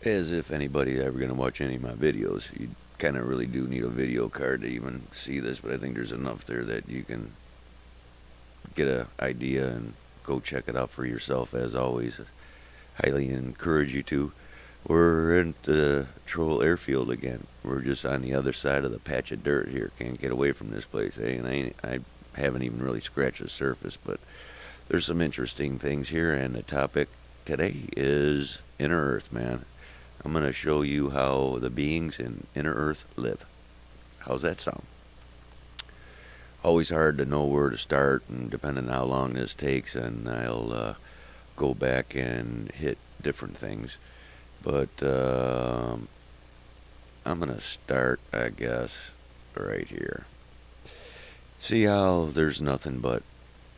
As if anybody ever going to watch any of my videos. You kind of really do need a video card to even see this, but I think there's enough there that you can get an idea and go check it out for yourself. As always, highly encourage you to. We're at the Troll Airfield again. We're just on the other side of the patch of dirt here. Can't get away from this place, eh? And I haven't even really scratched the surface, but there's some interesting things here. And the topic today is Inner Earth, man. I'm going to show you how the beings in Inner Earth live. How's that sound? Always hard to know where to start, and depending on how long this takes, and I'll go back and hit different things. But I'm going to start, I guess, right here. See how there's nothing but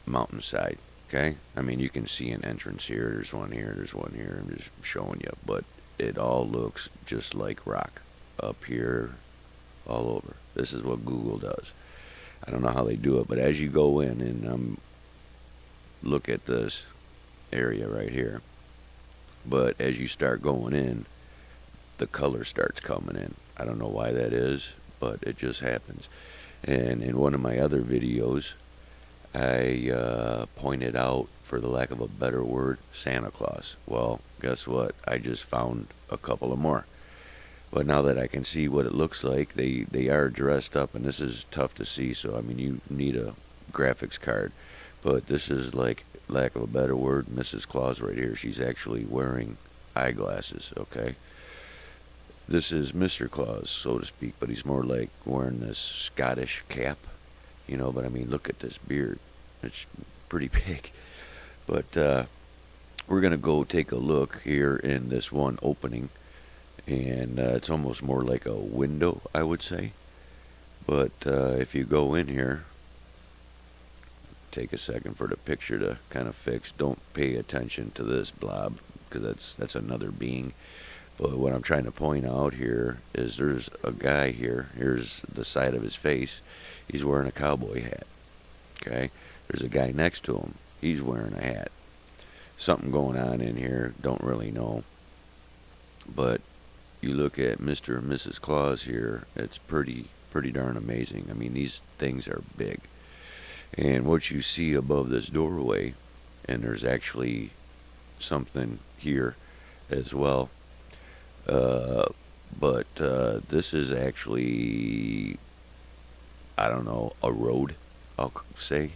mountainside, okay? I mean, you can see an entrance here. There's one here. There's one here. I'm just showing you. But it all looks just like rock up here all over. This is what Google does. I don't know how they do it, but as you go in and look at this area right here, but as you start going in, the color starts coming in. I don't know why that is, but it just happens. And in one of my other videos, I pointed out, for the lack of a better word, Santa Claus. Well, guess what? I just found a couple of more. But now that I can see what it looks like, they are dressed up, and this is tough to see, so I mean, you need a graphics card. But this is, like, lack of a better word, Mrs. Claus right here. She's actually wearing eyeglasses, okay? This is Mr. Claus, so to speak, but he's more like wearing this Scottish cap, but I mean, look at this beard. It's pretty big. But we're going to go take a look here in this one opening, and it's almost more like a window, I would say. But if you go in here, take a second for the picture to kind of fix. Don't pay attention to this blob, because that's another being. But what I'm trying to point out here is there's a guy here. Here's the side of his face. He's wearing a cowboy hat. Okay? There's a guy next to him. He's wearing a hat. Something going on in here. Don't really know. But you look at Mr. and Mrs. Claus here. It's pretty darn amazing. I mean, these things are big. And what you see above this doorway, and there's actually something here as well. But this is actually, I don't know, a road, I'll say.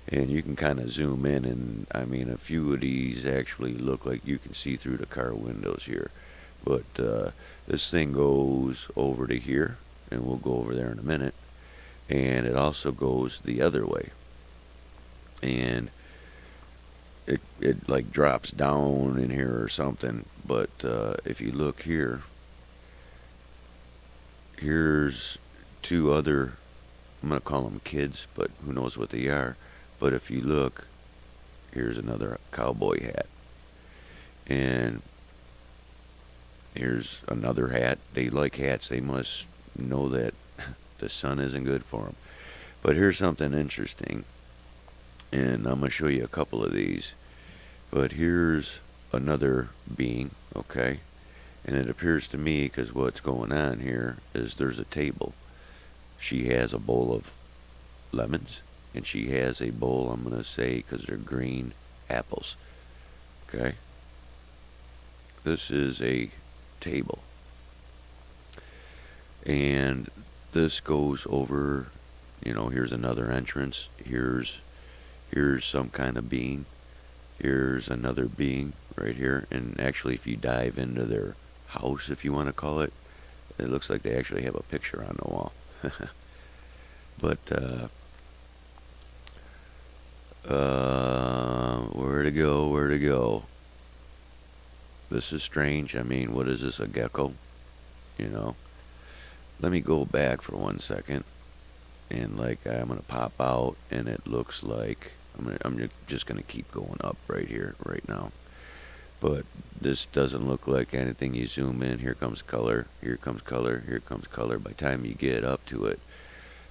And you can kind of zoom in, and I mean, a few of these actually look like you can see through the car windows here. But this thing goes over to here, and we'll go over there in a minute. And it also goes the other way. And it like drops down in here or something. But if you look here, here's two other, I'm going to call them kids, but who knows what they are. But if you look, here's another cowboy hat. And here's another hat. They like hats. They must know that the sun isn't good for them. But here's something interesting. And I'm going to show you a couple of these. But here's another being, okay? And it appears to me, because what's going on here is there's a table. She has a bowl of lemons, and she has a bowl, I'm going to say, because they're green, apples. Okay? This is a table. And this goes over, here's another entrance. Here's some kind of being. Here's another being right here. And actually, if you dive into their house, if you want to call it, it looks like they actually have a picture on the wall. But where to go? This is strange. I mean, what is this, a gecko? Let me go back for 1 second, and I'm gonna pop out, and it looks like I'm just gonna keep going up right here, right now. But this doesn't look like anything. You zoom in, here comes color, here comes color, here comes color. By the time you get up to it,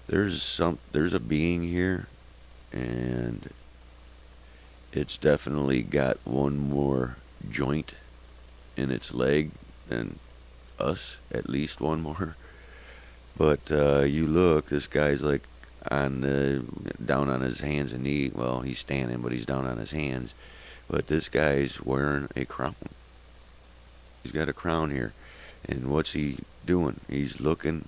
there's a being here, and it's definitely got one more joint in its leg and us at least one more. But you look, this guy's like on down on his hands and knees. Well, he's standing, but he's down on his hands. But this guy's wearing a crown. He's got a crown here, and what's he doing? He's looking,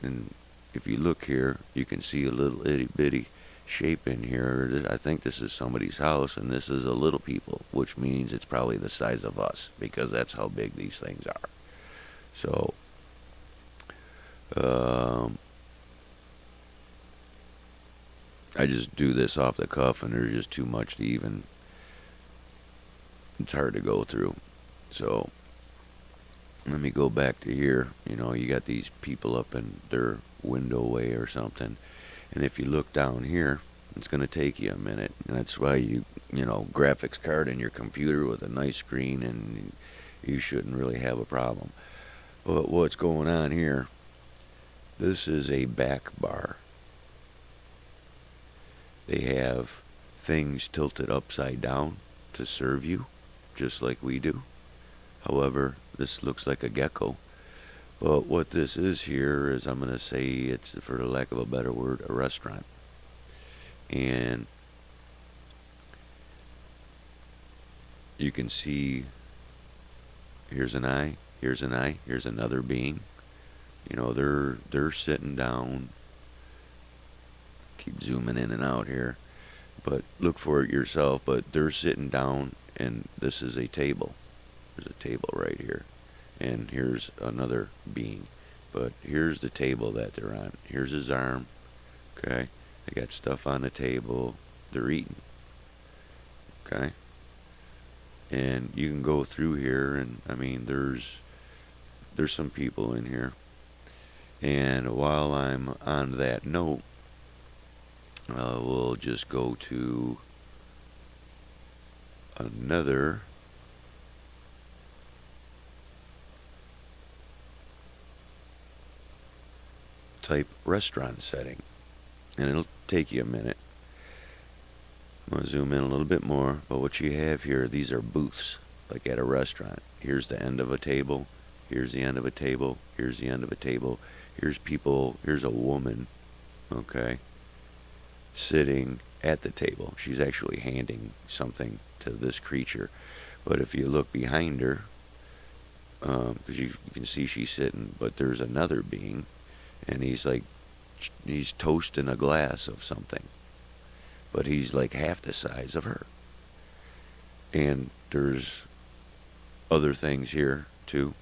and if you look here, you can see a little itty bitty shape in here. I think this is somebody's house, and this is a little people, which means it's probably the size of us because that's how big these things are. So, um, I just do this off the cuff, and there's just too much to even. It's hard to go through. So, let me go back to here. You know, you got these people up in their window way or something. And if you look down here, it's going to take you a minute. And that's why graphics card in your computer with a nice screen, and you shouldn't really have a problem. But what's going on here, this is a back bar. They have things tilted upside down to serve you, just like we do. However, this looks like a gecko. But what this is here is, I'm going to say it's, for the lack of a better word, a restaurant. And you can see, here's an eye, here's an eye, here's another being. You know, they're sitting down. Keep zooming in and out here, but look for it yourself. But they're sitting down, and this is a table. There's a table right here, and here's another being. But here's the table that they're on. Here's his arm. Okay, they got stuff on the table. They're eating. Okay, and you can go through here, and I mean, there's some people in here. And while I'm on that note, we'll just go to another type restaurant setting, and it'll take you a minute. I'm going to zoom in a little bit more, but what you have here, these are booths, like at a restaurant. Here's the end of a table, here's the end of a table, here's the end of a table, here's people, here's a woman, okay, sitting at the table. She's actually handing something to this creature. But if you look behind her, because you can see she's sitting, but there's another being, and he's toasting a glass of something, but he's like half the size of her. And there's other things here too,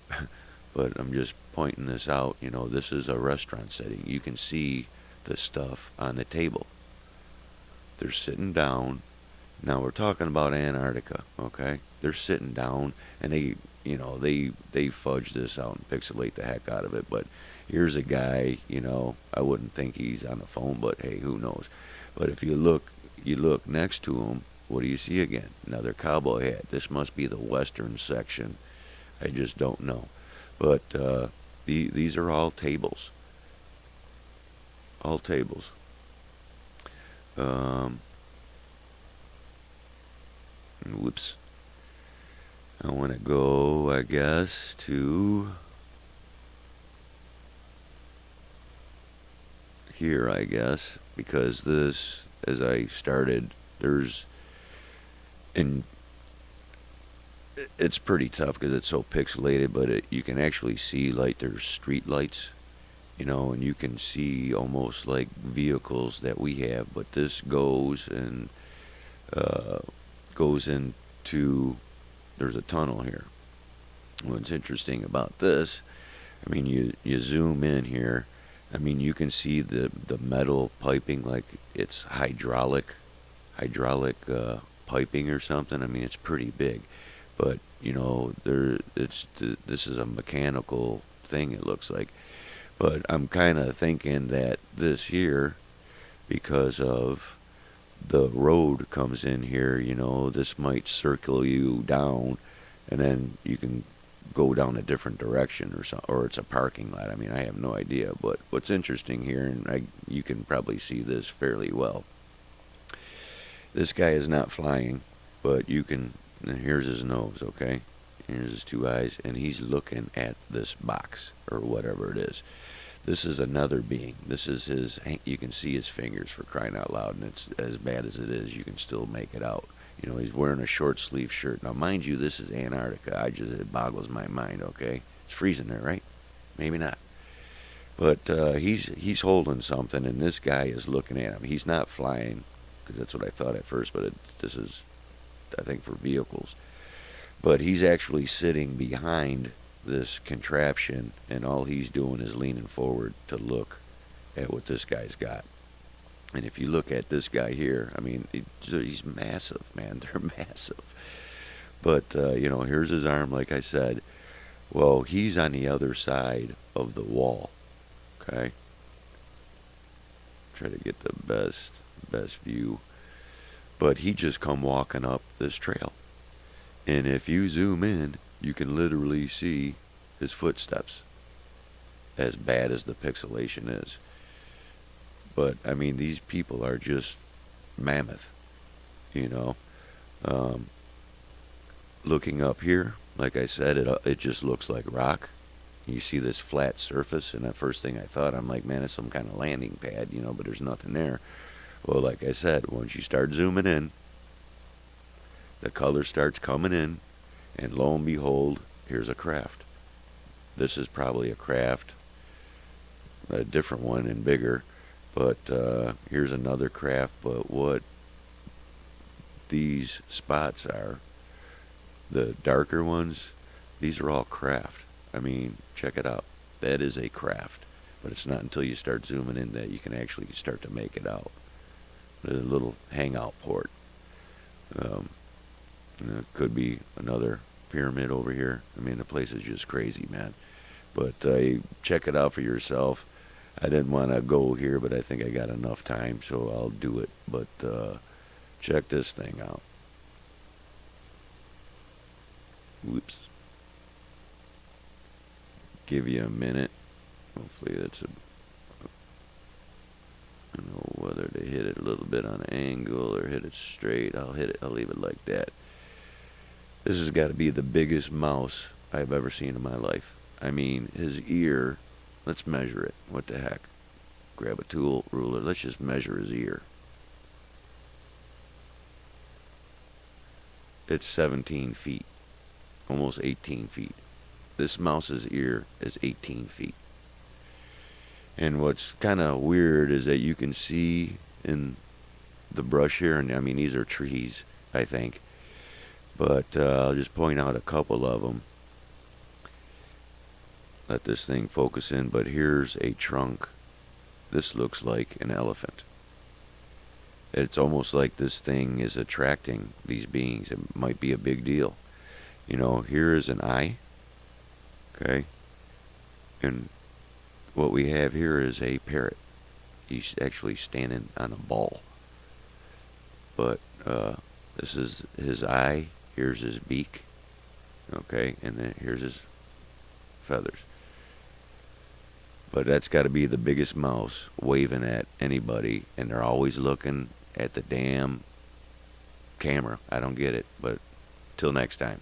but I'm just pointing this out. You know, this is a restaurant setting. You can see the stuff on the table. They're sitting down. Now we're talking about Antarctica, okay? They're sitting down, and they fudge this out and pixelate the heck out of it. But here's a guy, I wouldn't think he's on the phone, but hey, who knows? But if you look next to him, what do you see again? Another cowboy hat. This must be the western section. I just don't know. But these are all tables. All tables. Whoops. I want to go, I guess, to here, I guess, because this, as I started, and it's pretty tough because it's so pixelated, but you can actually see, like, there's street lights, and you can see almost like vehicles that we have, but this goes and goes into, there's a tunnel here. What's interesting about this, I mean, you zoom in here, I mean, you can see the metal piping, like it's hydraulic piping or something. I mean, it's pretty big, but this is a mechanical thing, it looks like. But I'm kind of thinking that this here, because of the road comes in here, this might circle you down, and then you can go down a different direction or it's a parking lot. I mean, I have no idea. But what's interesting here, and you can probably see this fairly well. This guy is not flying, but you can. Here's his nose, okay, Here's his two eyes, and he's looking at this box or whatever it is. This is another being. This is his. You can see his fingers, for crying out loud, and it's as bad as it is. You can still make it out. You know, he's wearing a short sleeve shirt. Now, mind you, this is Antarctica. It boggles my mind. Okay, it's freezing there, right? Maybe not. But he's holding something, and this guy is looking at him. He's not flying, because that's what I thought at first. But this is, I think, for vehicles. But he's actually sitting behind this contraption, and all he's doing is leaning forward to look at what this guy's got. And if you look at this guy here, I mean, he's massive, man. They're massive. But, here's his arm, like I said. Well, he's on the other side of the wall, okay? Try to get the best view. But he just come walking up this trail. And if you zoom in, you can literally see his footsteps, as bad as the pixelation is. But, I mean, these people are just mammoth, you know. Looking up here, like I said, it just looks like rock. You see this flat surface, and the first thing I thought, I'm like, man, it's some kind of landing pad, but there's nothing there. Well, like I said, once you start zooming in, the color starts coming in, and lo and behold, here's a craft. This is probably a craft, a different one and bigger, but here's another craft. But what these spots are, the darker ones, these are all craft. I mean, check it out. That is a craft, but it's not until you start zooming in that you can actually start to make it out. A little hangout port. It could be another pyramid over here. I mean, the place is just crazy, man. But check it out for yourself. I didn't want to go here, but I think I got enough time, so I'll do it. But check this thing out. Whoops. Give you a minute. Hopefully that's I don't know whether to hit it a little bit on an angle or hit it straight. I'll leave it like that. This has got to be the biggest mouse I've ever seen in my life. I mean, his ear, let's measure it. What the heck? Grab a tool, ruler, let's just measure his ear. It's 17 feet, almost 18 feet. This mouse's ear is 18 feet. And what's kind of weird is that you can see in the brush here, and I mean, these are trees, I think. But I'll just point out a couple of them. Let this thing focus in, but here's a trunk. This looks like an elephant. It's almost like this thing is attracting these beings. It might be a big deal. Here is an eye. Okay? And what we have here is a parrot. He's actually standing on a ball. But this is his eye. Here's his beak. Okay? And then here's his feathers. But that's got to be the biggest mouse waving at anybody, and they're always looking at the damn camera. I don't get it, but till next time.